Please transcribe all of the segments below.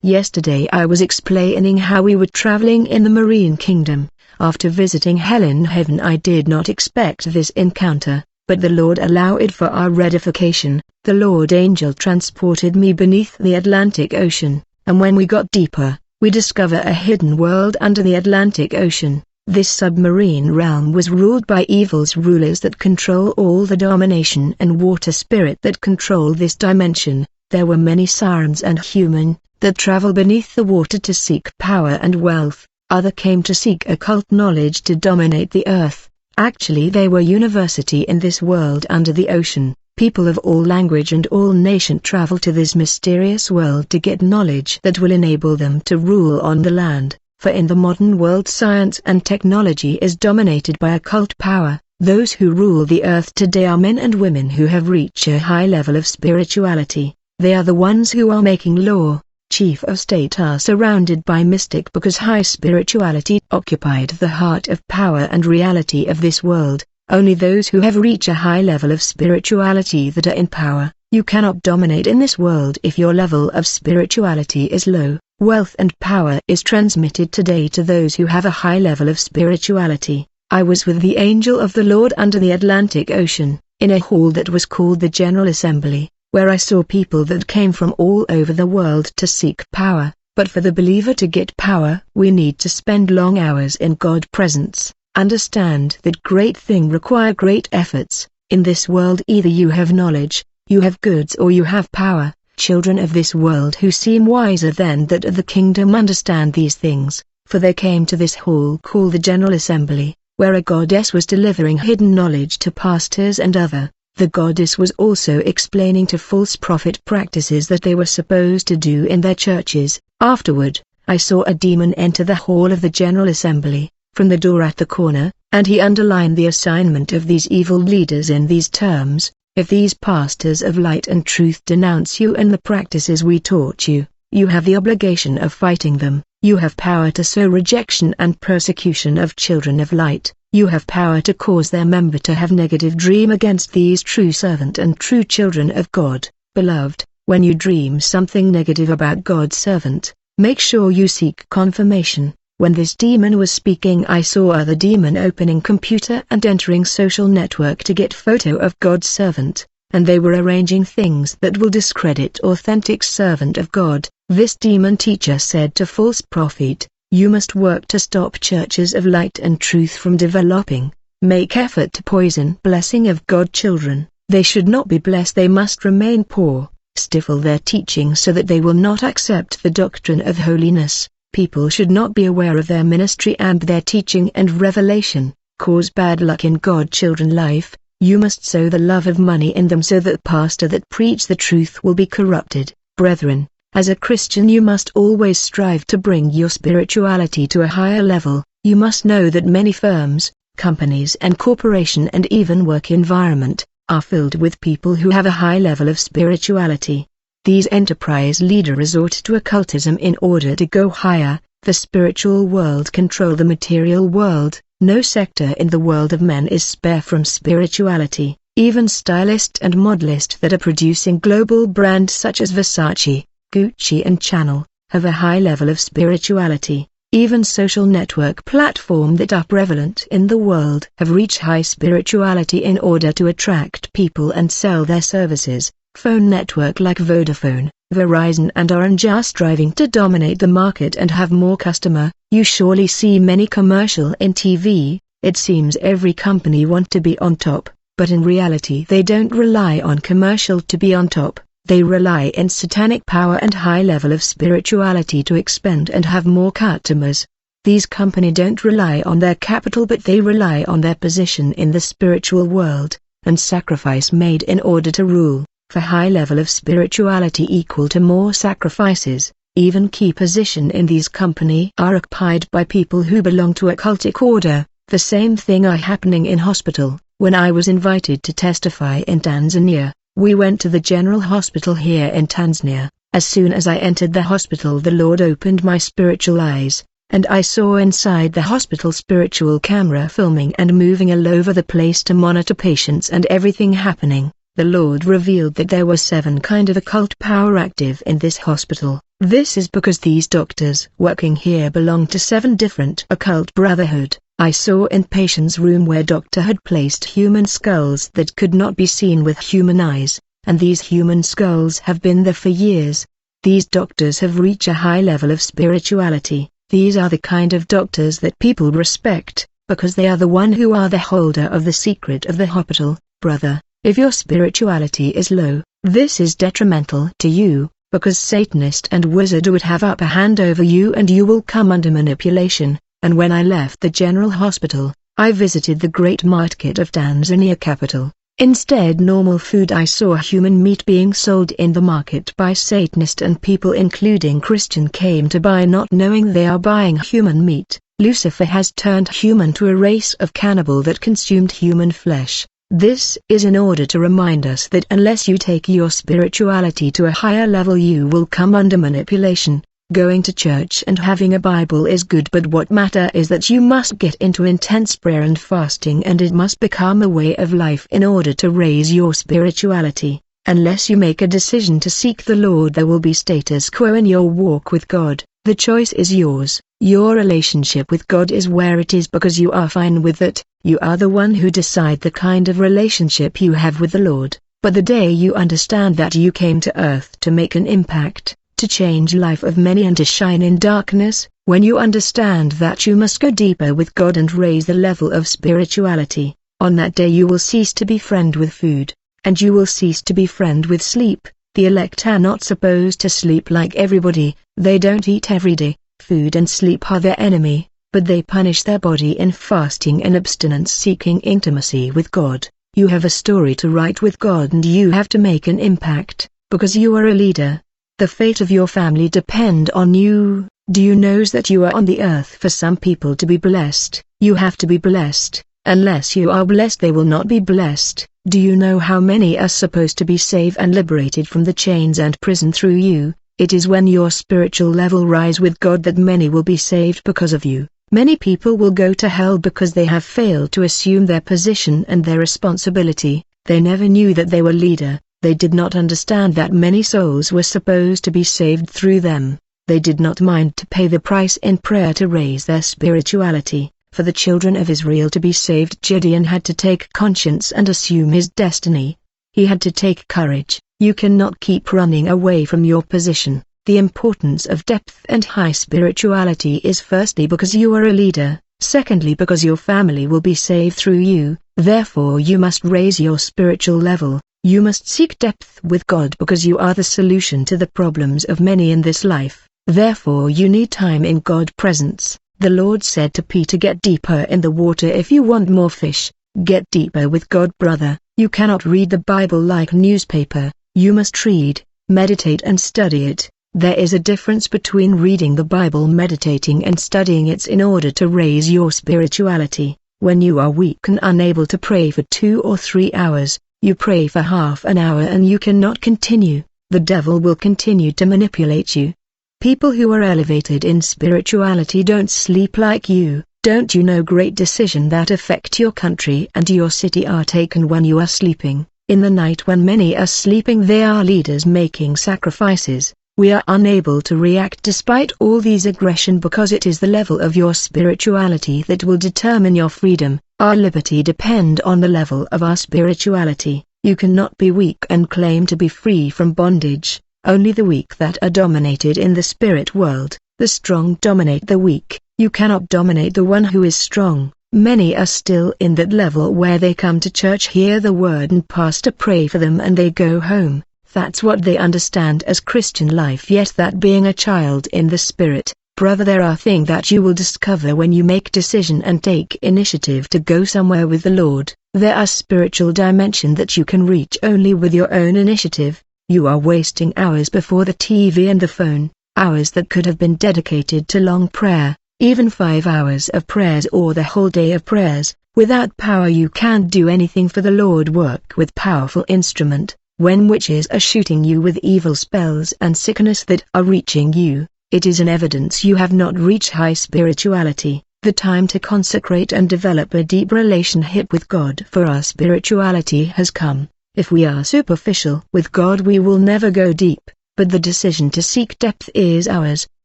Yesterday I was explaining how we were traveling in the marine kingdom. After visiting hell in heaven I did not expect this encounter, but the Lord allowed it for our edification. The Lord Angel transported me beneath the Atlantic Ocean, and when we got deeper, we discover a hidden world under the Atlantic Ocean. This submarine realm was ruled by evil's rulers that control all the domination and water spirit that control this dimension. There were many sirens and human that travel beneath the water to seek power and wealth. Other came to seek occult knowledge to dominate the earth. Actually they were university in this world under the ocean. People of all language and all nation travel to this mysterious world to get knowledge that will enable them to rule on the land. For in the modern world science and technology is dominated by occult power. Those who rule the earth today are men and women who have reached a high level of spirituality. They are the ones who are making law. Chief of state are surrounded by mystic because high spirituality occupied the heart of power and reality of this world. Only those who have reached a high level of spirituality that are in power. You cannot dominate in this world if your level of spirituality is low. Wealth and power is transmitted today to those who have a high level of spirituality. I was with the angel of the Lord under the Atlantic Ocean, in a hall that was called the General Assembly, where I saw people that came from all over the world to seek power. But for the believer to get power, we need to spend long hours in God's presence. Understand that great things require great efforts. In this world either you have knowledge, you have goods, or you have power. Children of this world who seem wiser than that of the kingdom understand these things, for they came to this hall called the General Assembly, where a goddess was delivering hidden knowledge to pastors and other. The goddess was also explaining to false prophet practices that they were supposed to do in their churches. Afterward, I saw a demon enter the hall of the General Assembly, from the door at the corner, and he underlined the assignment of these evil leaders in these terms: if these pastors of light and truth denounce you and the practices we taught you, you have the obligation of fighting them. You have power to sow rejection and persecution of children of light. You have power to cause their member to have negative dream against these true servant and true children of God. Beloved, when you dream something negative about God's servant, make sure you seek confirmation. When this demon was speaking, I saw other demon opening computer and entering social network to get photo of God's servant, and they were arranging things that will discredit authentic servant of God. This demon teacher said to false prophet, you must work to stop churches of light and truth from developing. Make effort to poison blessing of God children. They should not be blessed, they must remain poor. Stifle their teaching so that they will not accept the doctrine of holiness. People should not be aware of their ministry and their teaching and revelation. Cause bad luck in God children life. You must sow the love of money in them so that pastor that preach the truth will be corrupted. Brethren, as a Christian you must always strive to bring your spirituality to a higher level. You must know that many firms, companies and corporation and even work environment, are filled with people who have a high level of spirituality. These enterprise leaders resort to occultism in order to go higher. The spiritual world control the material world. No sector in the world of men is spare from spirituality. Even stylists and modelists that are producing global brands such as Versace, Gucci and Chanel, have a high level of spirituality. Even social network platforms that are prevalent in the world have reached high spirituality in order to attract people and sell their services. Phone network like Vodafone, Verizon and Orange are striving to dominate the market and have more customer. You surely see many commercial in TV. It seems every company want to be on top, but in reality they don't rely on commercial to be on top. They rely in satanic power and high level of spirituality to expand and have more customers. These companies don't rely on their capital but they rely on their position in the spiritual world, and sacrifice made in order to rule. For high level of spirituality equal to more sacrifices. Even key position in these company are occupied by people who belong to a cultic order. The same thing are happening in hospital. When I was invited to testify in Tanzania, we went to the general hospital here in Tanzania. As soon as I entered the hospital the Lord opened my spiritual eyes, and I saw inside the hospital spiritual camera filming and moving all over the place to monitor patients and everything happening. The Lord revealed that there were 7 kind of occult power active in this hospital. This is because these doctors working here belong to 7 different occult brotherhood. I saw in patient's room where doctor had placed human skulls that could not be seen with human eyes, and these human skulls have been there for years. These doctors have reached a high level of spirituality. These are the kind of doctors that people respect, because they are the one who are the holder of the secret of the hospital. Brother, if your spirituality is low, this is detrimental to you, because Satanist and wizard would have upper hand over you and you will come under manipulation. And when I left the general hospital, I visited the great market of Tanzania capital. Instead normal food I saw human meat being sold in the market by Satanist, and people including Christian came to buy not knowing they are buying human meat. Lucifer has turned human to a race of cannibal that consumed human flesh. This is in order to remind us that unless you take your spirituality to a higher level you will come under manipulation. Going to church and having a Bible is good, but what matter is that you must get into intense prayer and fasting, and it must become a way of life in order to raise your spirituality. Unless you make a decision to seek the Lord there will be status quo in your walk with God. The choice is yours. Your relationship with God is where it is because you are fine with it. You are the one who decide the kind of relationship you have with the Lord. But the day you understand that you came to earth to make an impact, to change life of many and to shine in darkness, when you understand that you must go deeper with God and raise the level of spirituality, on that day you will cease to be friend with food, and you will cease to be friend with sleep. The elect are not supposed to sleep like everybody, they don't eat every day. Food and sleep are their enemy, but they punish their body in fasting and abstinence, seeking intimacy with God. You have a story to write with God and you have to make an impact, because you are a leader. The fate of your family depend on you. Do you know that you are on the earth for some people to be blessed? You have to be blessed. Unless you are blessed they will not be blessed. Do you know how many are supposed to be saved and liberated from the chains and prison through you? It is when your spiritual level rise with God that many will be saved because of you. Many people will go to hell because they have failed to assume their position and their responsibility. They never knew that they were leader. They did not understand that many souls were supposed to be saved through them. They did not mind to pay the price in prayer to raise their spirituality. For the children of Israel to be saved, Gideon had to take conscience and assume his destiny. He had to take courage. You cannot keep running away from your position. The importance of depth and high spirituality is firstly because you are a leader, secondly because your family will be saved through you. Therefore you must raise your spiritual level. You must seek depth with God because you are the solution to the problems of many in this life. Therefore you need time in God's presence. The Lord said to Peter, get deeper in the water if you want more fish. Get deeper with God, brother. You cannot read the Bible like newspaper. You must read, meditate and study it. There is a difference between reading the Bible, meditating and studying it in order to raise your spirituality. When you are weak and unable to pray for 2 or 3 hours, you pray for half an hour and you cannot continue. The devil will continue to manipulate you. People who are elevated in spirituality don't sleep like you. Don't you know great decisions that affect your country and your city are taken when you are sleeping? In the night when many are sleeping there are leaders making sacrifices. We are unable to react despite all these aggression because it is the level of your spirituality that will determine your freedom. Our liberty depend on the level of our spirituality. You cannot be weak and claim to be free from bondage. Only the weak that are dominated in the spirit world. The strong dominate the weak. You cannot dominate the one who is strong. Many are still in that level where they come to church, hear the word and pastor pray for them and they go home. That's what they understand as Christian life, yet that being a child in the spirit. Brother, there are things that you will discover when you make decision and take initiative to go somewhere with the Lord. There are spiritual dimension that you can reach only with your own initiative. You are wasting hours before the TV and the phone, hours that could have been dedicated to long prayer, even 5 hours of prayers or the whole day of prayers. Without power you can't do anything for the Lord. Work with powerful instrument. When witches are shooting you with evil spells and sickness that are reaching you, it is an evidence you have not reached high spirituality. The time to consecrate and develop a deep relationship with God for our spirituality has come. If we are superficial with God, we will never go deep, but the decision to seek depth is ours.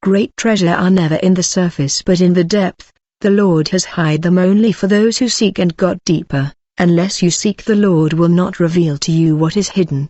Great treasure are never in the surface but in the depth. The Lord has hid them only for those who seek and got deeper. Unless you seek, the Lord will not reveal to you what is hidden.